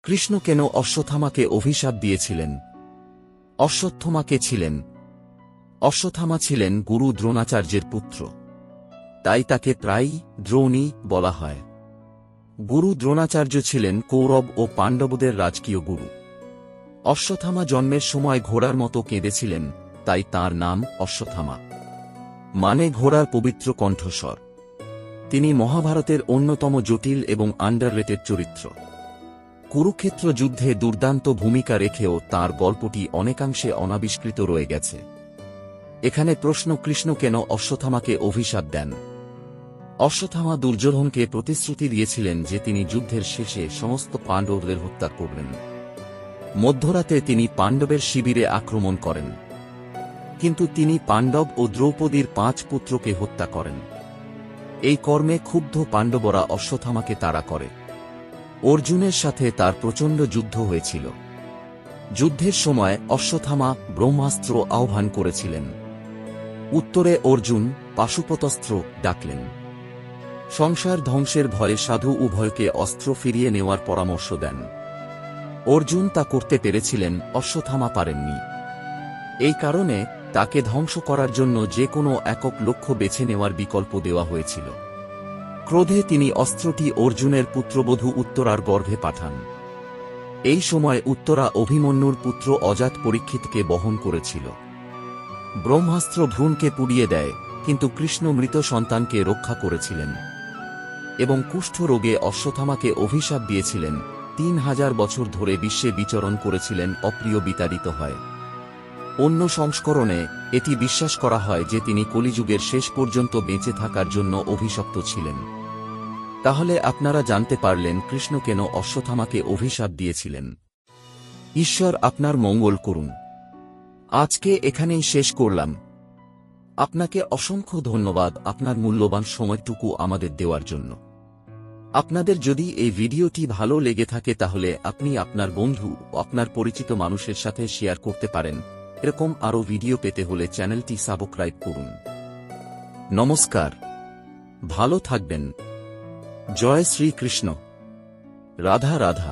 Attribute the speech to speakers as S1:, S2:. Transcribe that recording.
S1: কৃষ্ণ কেন অশ্বত্থামাকে অভিশাপ দিয়েছিলেন? অশ্বত্থামা কে ছিলেন? অশ্বত্থামা ছিলেন গুরু দ্রোণাচার্যের পুত্র। তাই তাকে প্রায়ই দ্রোণী বলা হয়। গুরু দ্রোণাচার্য ছিলেন কৌরব ও পাণ্ডবদের রাজকীয় গুরু। অশ্বত্থামা জন্মের সময় ঘোড়ার মতো কেঁদেছিলেন, তাই তার নাম অশ্বত্থামা, মানে ঘোড়ার পবিত্র কণ্ঠস্বর। তিনি মহাভারতের অন্যতম জটিল এবং আন্ডাররেটেড চরিত্র। কুরুক্ষেত্র যুদ্ধে দুর্দান্ত ভূমিকা রেখেও তাঁর গল্পটি অনেকাংশে অনাবিষ্কৃত রয়ে গেছে। এখানে প্রশ্ন, কৃষ্ণ কেন অশ্বত্থামাকে অভিশাপ দেন? অশ্বত্থামা দুর্যোধনকে প্রতিশ্রুতি দিয়েছিলেন যে তিনি যুদ্ধের শেষে সমস্ত পাণ্ডবদের হত্যা করবেন। মধ্যরাতে তিনি পাণ্ডবের শিবিরে আক্রমণ করেন, কিন্তু তিনি পাণ্ডব ও দ্রৌপদীর 5 পুত্রকে হত্যা করেন। এই কর্মে ক্ষুব্ধ পাণ্ডবরা অশ্বত্থামাকে তাড়া করে। অর্জুনের সাথে তার প্রচণ্ড যুদ্ধ হয়েছিল। যুদ্ধের সময় অশ্বত্থামা ব্রহ্মাস্ত্র আহ্বান করেছিলেন। উত্তরে অর্জুন পাশুপতাস্ত্র ডাকলেন। সংসার ধ্বংসের ভয়ে সাধু উভয়কে অস্ত্র ফিরিয়ে নেওয়ার পরামর্শ দেন। অর্জুন তা করতে পেরেছিলেন, অশ্বত্থামা পারেননি। এই কারণে তাকে ধ্বংস করার জন্য যে কোনো একক লক্ষ্য বেছে নেওয়ার বিকল্প দেওয়া হয়েছিল। ক্রোধে তিনি অস্ত্রটি অর্জুনের পুত্রবধূ উত্তরার গর্ভে পাঠান। এই সময় উত্তরা অভিমন্যুর পুত্র অজাত পরীক্ষিতকে বহন করেছিল। ব্রহ্মাস্ত্র ভ্রূণকে পুড়িয়ে দেয়, কিন্তু কৃষ্ণ মৃত সন্তানকে রক্ষা করেছিলেন এবং কুষ্ঠ রোগে অশ্বত্থামাকে অভিশাপ দিয়েছিলেন। 3000 বছর ধরে বিশ্বে বিচরণ করেছিলেন, অপ্রিয় বিতাড়িত হয়। অন্য সংস্করণে এটি বিশ্বাস করা হয় যে তিনি কলিযুগের শেষ পর্যন্ত বেঁচে থাকার জন্য অভিশপ্ত ছিলেন। তাহলে আপনারা জানতে পারলেন কৃষ্ণ কেন অশ্বত্থামাকে অভিশাপ দিয়েছিলেন। ঈশ্বর আপনার মঙ্গল করুন। আজকে এখানেই শেষ করলাম। আপনাকে অসংখ্য ধন্যবাদ আপনার মূল্যবান সময়টুকু আমাদের দেওয়ার জন্য। আপনাদের যদি এই ভিডিওটি ভালো লেগে থাকে তাহলে আপনি আপনার বন্ধু ও আপনার পরিচিত মানুষের সাথে শেয়ার করতে পারেন। এরকম আরও ভিডিও পেতে হলে চ্যানেলটি সাবস্ক্রাইব করুন। নমস্কার, ভালো থাকবেন। জয় শ্রী কৃষ্ণ। রাধা রাধা।